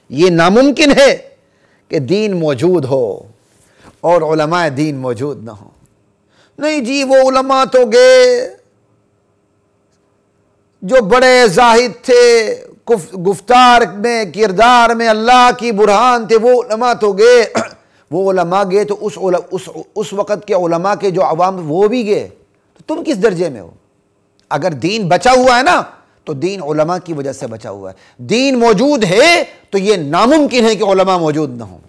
یہ ناممکن ہے کہ دین موجود ہو اور علماء دین موجود نہ ہو۔ نہیں جی وہ علماء تو گئے جو بڑے زاہد تھے، گفتار میں کردار میں اللہ کی برہان تھے، وہ علماء تو گئے۔ وہ علماء گئے تو اس وقت کے علماء کے جو عوام وہ بھی گئے، تو تم کس درجے میں ہو؟ اگر دین بچا ہوا ہے نا تو دین علماء کی وجہ سے بچا ہوا ہے۔ دین موجود ہے تو یہ ناممکن ہے کہ علماء موجود نہ ہوں۔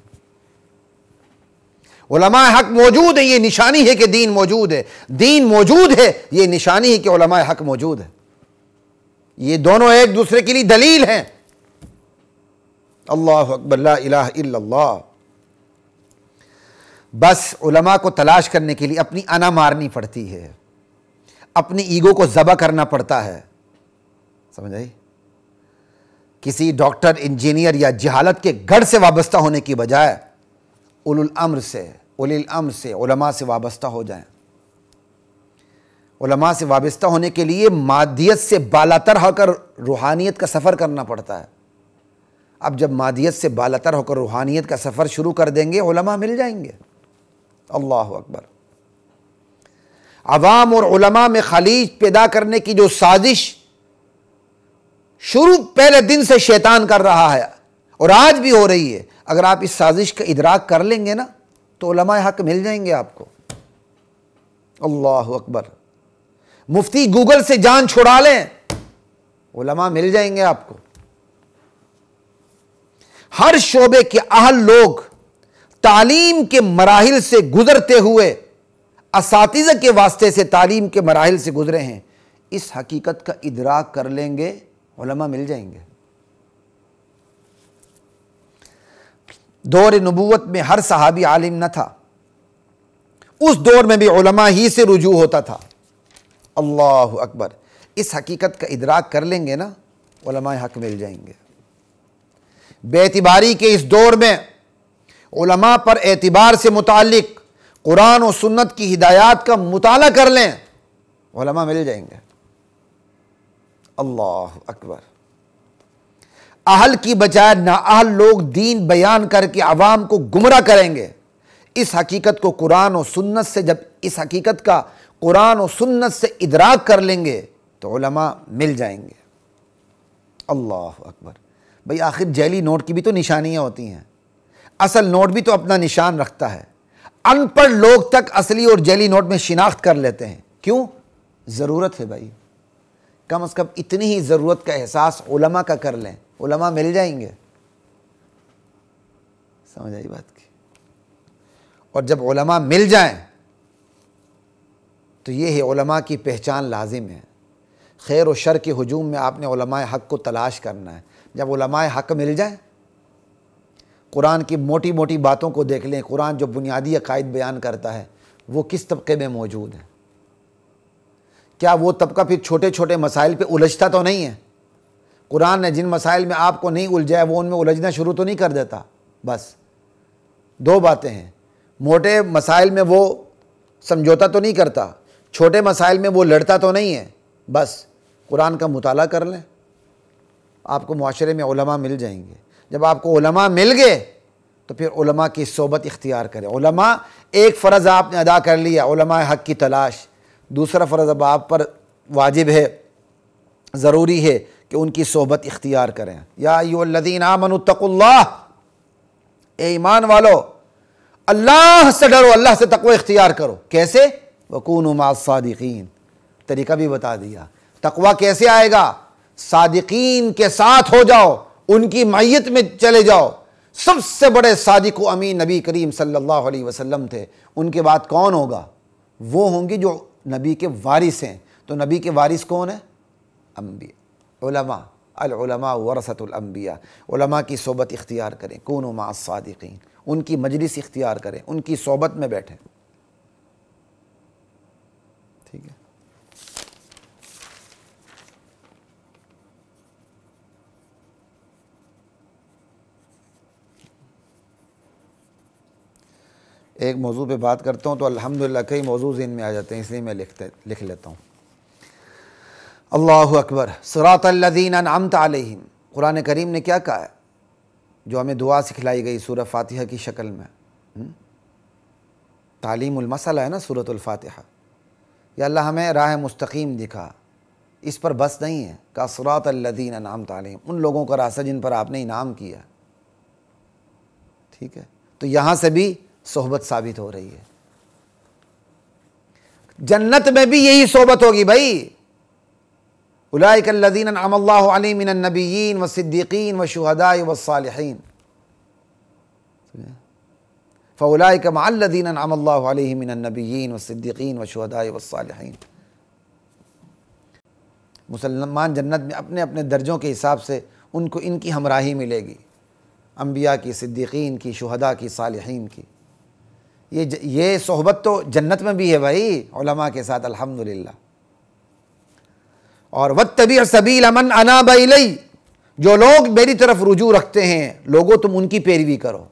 علماء حق موجود ہے، یہ نشانی ہے کہ دین موجود ہے۔ دین موجود ہے، یہ نشانی ہے کہ علماء حق موجود ہے۔ یہ دونوں ایک دوسرے کے لیے دلیل ہیں۔ اللہ اکبر، لا الہ الا اللہ۔ بس علماء کو تلاش کرنے کے لیے اپنی انا مارنی پڑتی ہے، اپنی ایگو کو ذبح کرنا پڑتا ہے، سمجھ آئی؟ کسی ڈاکٹر، انجینئر یا جہالت کے گڑھ سے وابستہ ہونے کی بجائے اولی الامر سے علماء سے وابستہ ہو جائیں۔ علماء سے وابستہ ہونے کے لیے مادیت سے بالاتر ہو کر روحانیت کا سفر کرنا پڑتا ہے۔ اب جب مادیت سے بالاتر ہو کر روحانیت کا سفر شروع کر دیں گے، علماء مل جائیں گے۔ اللہ اکبر۔ عوام اور علماء میں خلیج پیدا کرنے کی جو سازش شروع پہلے دن سے شیطان کر رہا ہے اور آج بھی ہو رہی ہے، اگر آپ اس سازش کا ادراک کر لیں گے نا تو علماء حق مل جائیں گے آپ کو۔ اللہ اکبر۔ مفتی گوگل سے جان چھڑا لیں، علماء مل جائیں گے آپ کو۔ ہر شعبے کے اہل لوگ تعلیم کے مراحل سے گزرتے ہوئے، اساتذہ کے واسطے سے تعلیم کے مراحل سے گزرے ہیں، اس حقیقت کا ادراک کر لیں گے، علماء مل جائیں گے۔ دور نبوت میں ہر صحابی عالم نہ تھا، اس دور میں بھی علماء ہی سے رجوع ہوتا تھا۔ اللہ اکبر۔ اس حقیقت کا ادراک کر لیں گے نا، علماء حق مل جائیں گے۔ بے اعتباری کے اس دور میں علماء پر اعتبار سے متعلق قرآن و سنت کی ہدایات کا مطالعہ کر لیں، علماء مل جائیں گے۔ اللہ اکبر۔ اہل کی بجائے نااہل لوگ دین بیان کر کے عوام کو گمراہ کریں گے۔ اس حقیقت کو قرآن و سنت سے، جب اس حقیقت کا قرآن و سنت سے ادراک کر لیں گے تو علماء مل جائیں گے۔ اللہ اکبر۔ بھئی آخر جعلی نوٹ کی بھی تو نشانیاں ہوتی ہیں، اصل نوٹ بھی تو اپنا نشان رکھتا ہے۔ ان پڑھ لوگ تک اصلی اور جعلی نوٹ میں شناخت کر لیتے ہیں۔ کیوں؟ ضرورت ہے بھائی، کم از کم اتنی ہی ضرورت کا احساس علماء کا کر لیں، علماء مل جائیں گے۔ سمجھ آئی بات کی؟ اور جب علماء مل جائیں تو یہ ہے علماء کی پہچان لازم ہے۔ خیر و شر کے ہجوم میں آپ نے علماء حق کو تلاش کرنا ہے۔ جب علماء حق مل جائیں، قرآن کی موٹی موٹی باتوں کو دیکھ لیں، قرآن جو بنیادی عقائد بیان کرتا ہے وہ کس طبقے میں موجود ہے؟ کیا وہ طبقہ پھر چھوٹے چھوٹے مسائل پہ الجھتا تو نہیں ہے؟ قرآن نے جن مسائل میں آپ کو نہیں الجھایا وہ ان میں الجھنا شروع تو نہیں کر دیتا؟ بس دو باتیں ہیں، موٹے مسائل میں وہ سمجھوتا تو نہیں کرتا، چھوٹے مسائل میں وہ لڑتا تو نہیں ہے۔ بس قرآن کا مطالعہ کر لیں، آپ کو معاشرے میں علماء مل جائیں گے۔ جب آپ کو علماء مل گئے تو پھر علماء کی صحبت اختیار کریں۔ علماء، ایک فرض آپ نے ادا کر لیا، علماء حق کی تلاش۔ دوسرا فرض اب آپ پر واجب ہے، ضروری ہے کہ ان کی صحبت اختیار کریں۔ یا ایھا الذین آمنوا اتقوا اللہ، اے ایمان والو اللہ سے ڈرو، اللہ سے تقوی اختیار کرو۔ کیسے؟ وکونوا مع الصادقین، طریقہ بھی بتا دیا۔ تقوی کیسے آئے گا؟ صادقین کے ساتھ ہو جاؤ، ان کی معیت میں چلے جاؤ۔ سب سے بڑے صادق و امین نبی کریم صلی اللہ علیہ وسلم تھے، ان کے بعد کون ہوگا؟ وہ ہوں گے جو نبی کے وارث ہیں۔ تو نبی کے وارث کون ہیں؟ انبیاء، علماء۔ العلماء ورثۃ الانبیاء۔ علماء کی صحبت اختیار کریں، کونوا مع الصادقین، ان کی مجلس اختیار کریں، ان کی صحبت میں بیٹھیں۔ ٹھیک ہے؟ ایک موضوع پہ بات کرتا ہوں تو الحمدللہ کئی موضوع ذہن میں آ جاتے ہیں، اس لیے میں لکھ لیتا ہوں۔ اللہ اکبر۔ صراط الذین انعمت علیہم، قرآن کریم نے کیا کہا ہے؟ جو ہمیں دعا سکھلائی گئی سورہ فاتحہ کی شکل میں، تعلیم المسئلہ ہے نا سورۃ الفاتحہ، یا اللہ ہمیں راہ مستقیم دکھا، اس پر بس نہیں ہے کہ صراط الذین انعمت علیہم، ان لوگوں کا راستہ جن پر آپ نے انعام کیا، ٹھیک ہے؟ تو یہاں سے بھی صحبت ثابت ہو رہی ہے، جنت میں بھی یہی صحبت ہوگی بھائی، اولئک الذین انعم اللہ علیہم من النبیین والصدیقین والشہداء والصالحین، فاولئک مع الذین انعم اللہ علیہم من النبیین والصدیقین والشہداء والصالحین۔ مسلمان جنت میں اپنے اپنے درجوں کے حساب سے ان کو ان کی ہمراہی ملے گی، انبیاء کی، صدیقین کی، شہداء کی، صالحین کی۔ یہ صحبت تو جنت میں بھی ہے بھائی علماء کے ساتھ، الحمدللہ۔ اور واتبع سبیل من اناب الی، جو لوگ میری طرف رجوع رکھتے ہیں، لوگوں تم ان کی پیروی کرو۔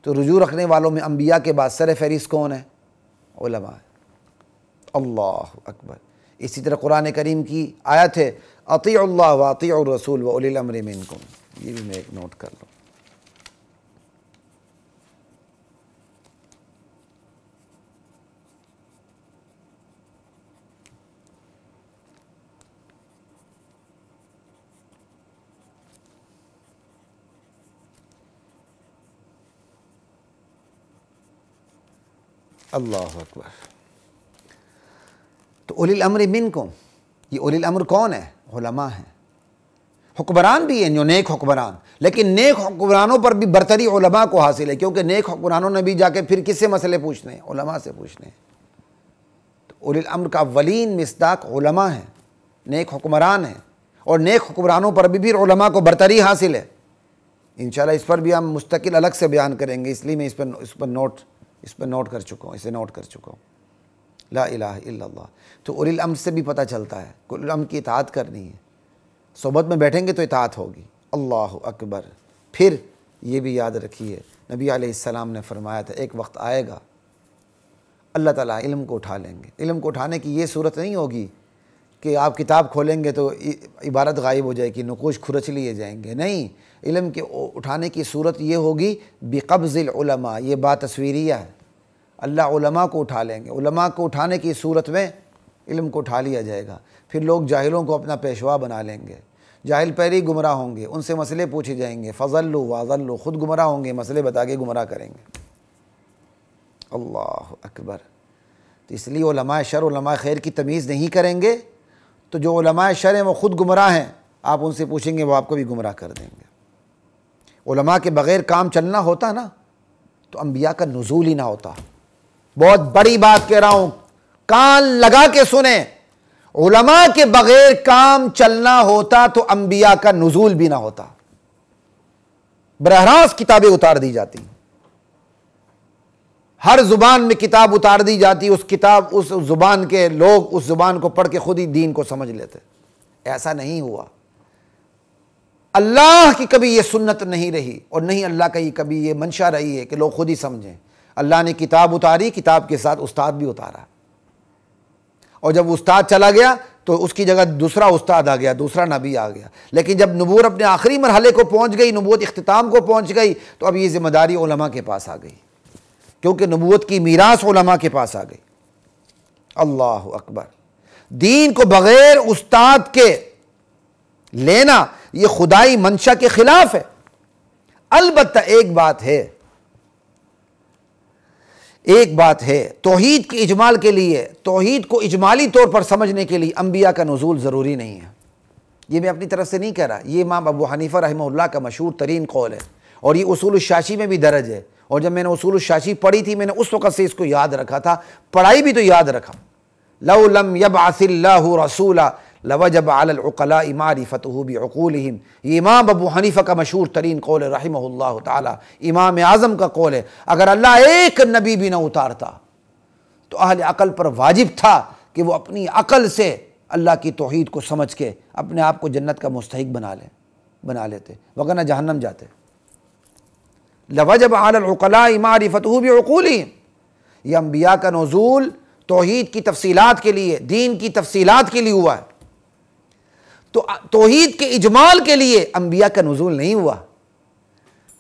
تو رجوع رکھنے والوں میں انبیاء کے بعد سر فہرست کون ہے؟ علماء۔ اللہ اکبر۔ اسی طرح قرآن کریم کی آیت ہے اطیعوا اللہ واطیعوا الرسول واولی الامر منکم، یہ بھی میں ایک نوٹ کر لوں۔ اللہ اکبر۔ تو اولی الامر منکم، یہ اولی الامر کون ہے؟ علماء ہیں، حکمران بھی ہیں جو نیک حکمران، لیکن نیک حکمرانوں پر بھی برتری علماء کو حاصل ہے، کیونکہ نیک حکمرانوں نے بھی جا کے پھر کس سے مسئلے پوچھنے ہیں؟ علماء سے پوچھنے ہیں۔ تو اولی الامر کا اولین مصداق علماء ہیں، نیک حکمران ہیں، اور نیک حکمرانوں پر بھی پھر علماء کو برتری حاصل ہے۔ انشاءاللہ اس پر بھی ہم مستقل الگ سے بیان کریں گے، اس لیے میں اس پر نوٹ کر چکا ہوں، اسے نوٹ کر چکا ہوں۔ لا الہ الا اللہ۔ تو اولی الامر سے بھی پتہ چلتا ہے کہ اولی الامر کی اطاعت کرنی ہے، صحبت میں بیٹھیں گے تو اطاعت ہوگی۔ اللہ اکبر۔ پھر یہ بھی یاد رکھیے نبی علیہ السلام نے فرمایا تھا ایک وقت آئے گا اللہ تعالیٰ علم کو اٹھا لیں گے۔ علم کو اٹھانے کی یہ صورت نہیں ہوگی کہ آپ کتاب کھولیں گے تو عبارت غائب ہو جائے گی، نقوش کھرچ لیے جائیں گے، نہیں، علم کے اٹھانے کی صورت یہ ہوگی بقبض العلماء، یہ بات تصویریہ ہے، اللہ علماء کو اٹھا لیں گے۔ علماء کو اٹھانے کی صورت میں علم کو اٹھا لیا جائے گا، پھر لوگ جاہلوں کو اپنا پیشوا بنا لیں گے، جاہل پہلے ہی گمراہ ہوں گے، ان سے مسئلے پوچھے جائیں گے، فضلوا واضلوا، خود گمراہ ہوں گے، مسئلے بتا کے گمراہ کریں گے۔ اللہ اکبر۔ تو اس لیے علماء شر علماء خیر کی تمیز نہیں کریں گے تو جو علماء شر ہیں وہ خود گمراہ ہیں، آپ ان سے پوچھیں گے وہ آپ کو بھی گمراہ کر دیں گے۔ علماء کے بغیر کام چلنا ہوتا نا تو انبیاء کا نزول ہی نہ ہوتا۔ بہت بڑی بات کہہ رہا ہوں، کان لگا کے سنیں، علماء کے بغیر کام چلنا ہوتا تو انبیاء کا نزول بھی نہ ہوتا، براہ راست کتابیں اتار دی جاتی، ہر زبان میں کتاب اتار دی جاتی، اس زبان کے لوگ اس زبان کو پڑھ کے خود ہی دین کو سمجھ لیتے۔ ایسا نہیں ہوا، اللہ کی کبھی یہ سنت نہیں رہی، اور نہیں اللہ کا یہ کبھی یہ منشا رہی ہے کہ لوگ خود ہی سمجھیں۔ اللہ نے کتاب اتاری، کتاب کے ساتھ استاد بھی اتارا، اور جب استاد چلا گیا تو اس کی جگہ دوسرا استاد آ گیا، دوسرا نبی آ گیا۔ لیکن جب نبوت اپنے آخری مرحلے کو پہنچ گئی، نبوت اختتام کو پہنچ گئی، تو اب یہ ذمہ داری علماء کے پاس آ گئی، کیونکہ نبوت کی میراث علماء کے پاس آ گئی۔ اللہ اکبر۔ دین کو بغیر استاد کے لینا یہ خدائی منشا کے خلاف ہے۔ البتہ ایک بات ہے، توحید کے اجمال کے لیے، توحید کو اجمالی طور پر سمجھنے کے لیے انبیاء کا نزول ضروری نہیں ہے۔ یہ میں اپنی طرف سے نہیں کہہ رہا، یہ امام ابو حنیفہ رحمہ اللہ کا مشہور ترین قول ہے، اور یہ اصول الشاشی میں بھی درج ہے۔ اور جب میں نے اصول الشاشی پڑھی تھی، میں نے اس وقت سے اس کو یاد رکھا تھا، پڑھائی بھی تو یاد رکھا۔ لو لم یبعث اللہ رسولا لوجب علی العقلاء معرفتہ بعقولہم، یہ امام ابو حنیفہ کا مشہور ترین قول ہے رحمہ اللہ تعالی، امام اعظم کا قول ہے۔ اگر اللہ ایک نبی بھی نہ اتارتا تو اہل عقل پر واجب تھا کہ وہ اپنی عقل سے اللہ کی توحید کو سمجھ کے اپنے آپ کو جنت کا مستحق بنا لیتے، وگرنہ جہنم جاتے۔ لوجب علی العقلاء معرفتہ بعقولہم، یہ انبیاء کا نزول توحید کی تفصیلات کے لیے، دین کی تفصیلات کے لیے ہوا ہے، تو توحید کے اجمال کے لیے انبیاء کا نزول نہیں ہوا۔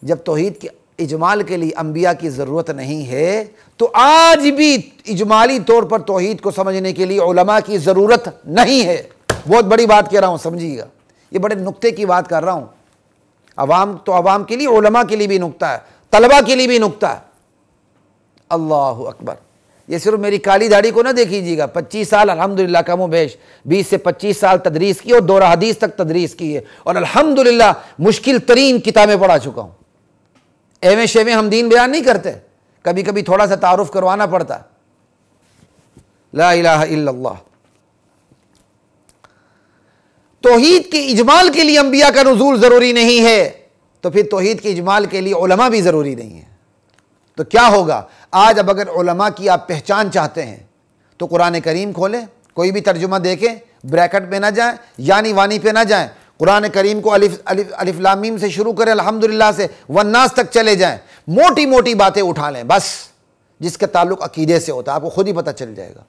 جب توحید کے اجمال کے لیے انبیاء کی ضرورت نہیں ہے تو آج بھی اجمالی طور پر توحید کو سمجھنے کے لیے علماء کی ضرورت نہیں ہے۔ بہت بڑی بات کہہ رہا ہوں، سمجھیے گا، یہ بڑے نقطے کی بات کر رہا ہوں۔ عوام کے لیے، علماء کے لیے بھی نقطہ ہے، طلباء کے لیے بھی نقطہ ہے۔ اللہ اکبر، یہ صرف میری کالی داڑھی کو نہ دیکھیجیے گا، 25 سال الحمدللہ کم و بیش 20 سے 25 سال تدریس کی اور دورہ حدیث تک تدریس کی ہے، اور الحمدللہ مشکل ترین کتابیں پڑھا چکا ہوں۔ ایویں شیویں ہم دین بیان نہیں کرتے، کبھی کبھی تھوڑا سا تعارف کروانا پڑتا۔ لا الہ الا اللہ۔ توحید کے اجمال کے لیے انبیاء کا نزول ضروری نہیں ہے تو پھر توحید کے اجمال کے لیے علماء بھی ضروری نہیں ہے۔ تو کیا ہوگا آج؟ اب اگر علماء کی آپ پہچان چاہتے ہیں تو قرآن کریم کھولیں، کوئی بھی ترجمہ دیکھیں، بریکٹ پہ نہ جائیں، یعنی وانی پہ نہ جائیں، قرآن کریم کو الف لام میم سے شروع کریں، الحمدللہ سے والناس تک چلے جائیں، موٹی موٹی باتیں اٹھا لیں بس، جس کا تعلق عقیدے سے ہوتا ہے، آپ کو خود ہی پتہ چل جائے گا۔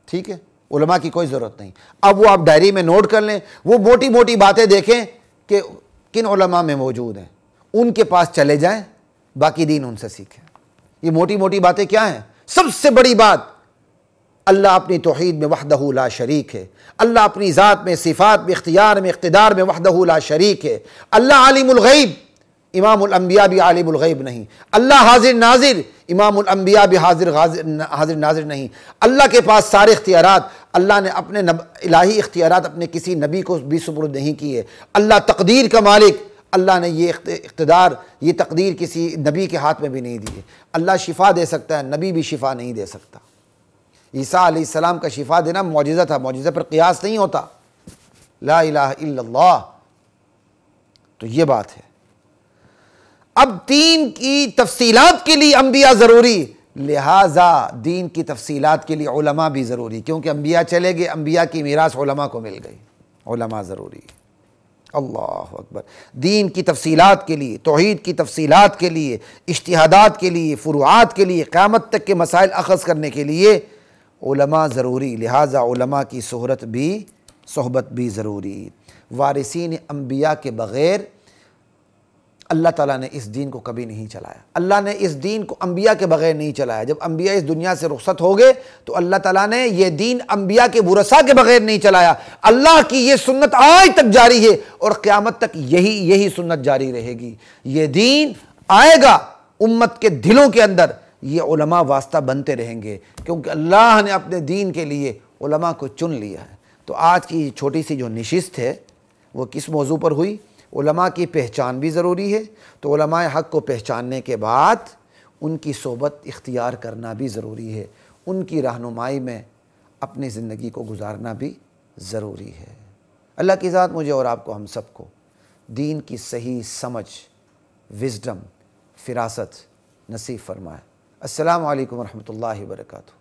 ٹھیک ہے، علماء کی کوئی ضرورت نہیں۔ اب وہ آپ ڈائری میں نوٹ کر لیں، وہ موٹی موٹی باتیں دیکھیں کہ کن علماء میں موجود ہیں، ان کے پاس چلے جائیں، باقی دین ان سے سیکھیں۔ یہ موٹی موٹی باتیں کیا ہیں؟ سب سے بڑی بات، اللہ اپنی توحید میں وحدہ لا شریک ہے، اللہ اپنی ذات میں، صفات میں، اختیار میں، اقتدار میں وحدہ لا شریک ہے، اللہ عالم الغیب، امام الانبیاء بھی عالم الغیب نہیں، اللہ حاضر ناظر، امام الانبیاء بھی حاضر ناظر نہیں، اللہ کے پاس سارے اختیارات، اللہ نے اپنے الہی اختیارات اپنے کسی نبی کو بھی سپرد نہیں کیے، اللہ تقدیر کا مالک، اللہ نے یہ اقتدار، یہ تقدیر کسی نبی کے ہاتھ میں بھی نہیں دی ہے۔ اللہ شفا دے سکتا ہے، نبی بھی شفا نہیں دے سکتا۔ عیسیٰ علیہ السلام کا شفا دینا معجزہ تھا، معجزہ پر قیاس نہیں ہوتا۔ لا الہ الا اللہ۔ تو یہ بات ہے۔ اب دین کی تفصیلات کے لیے انبیاء ضروری، لہٰذا دین کی تفصیلات کے لیے علماء بھی ضروری، کیونکہ انبیاء چلے گئے، انبیاء کی میراث علماء کو مل گئی، علماء ضروری۔ اللہ اکبر۔ دین کی تفصیلات کے لیے، توحید کی تفصیلات کے لیے، اجتہادات کے لیے، فروعات کے لیے، قیامت تک کے مسائل اخذ کرنے کے لیے علماء ضروری، لہٰذا علماء کی صحبت بھی ضروری۔ وارثین انبیاء کے بغیر اللہ تعالیٰ نے اس دین کو کبھی نہیں چلایا۔ اللہ نے اس دین کو انبیاء کے بغیر نہیں چلایا۔ جب انبیاء اس دنیا سے رخصت ہو گئے تو اللہ تعالیٰ نے یہ دین انبیاء کے ورثاء کے بغیر نہیں چلایا۔ اللہ کی یہ سنت آج تک جاری ہے اور قیامت تک یہی سنت جاری رہے گی۔ یہ دین آئے گا امت کے دلوں کے اندر، یہ علماء واسطہ بنتے رہیں گے، کیونکہ اللہ نے اپنے دین کے لیے علماء کو چن لیا ہے۔ تو آج کی چھوٹی سی جو نشست ہے وہ کس موضوع پر ہوئی؟ علماء کی پہچان بھی ضروری ہے، تو علماء حق کو پہچاننے کے بعد ان کی صحبت اختیار کرنا بھی ضروری ہے، ان کی رہنمائی میں اپنی زندگی کو گزارنا بھی ضروری ہے۔ اللہ کی ذات مجھے اور آپ کو، ہم سب کو دین کی صحیح سمجھ، وزڈم، فراست نصیب فرمائے۔ السلام علیکم ورحمۃ اللہ وبرکاتہ۔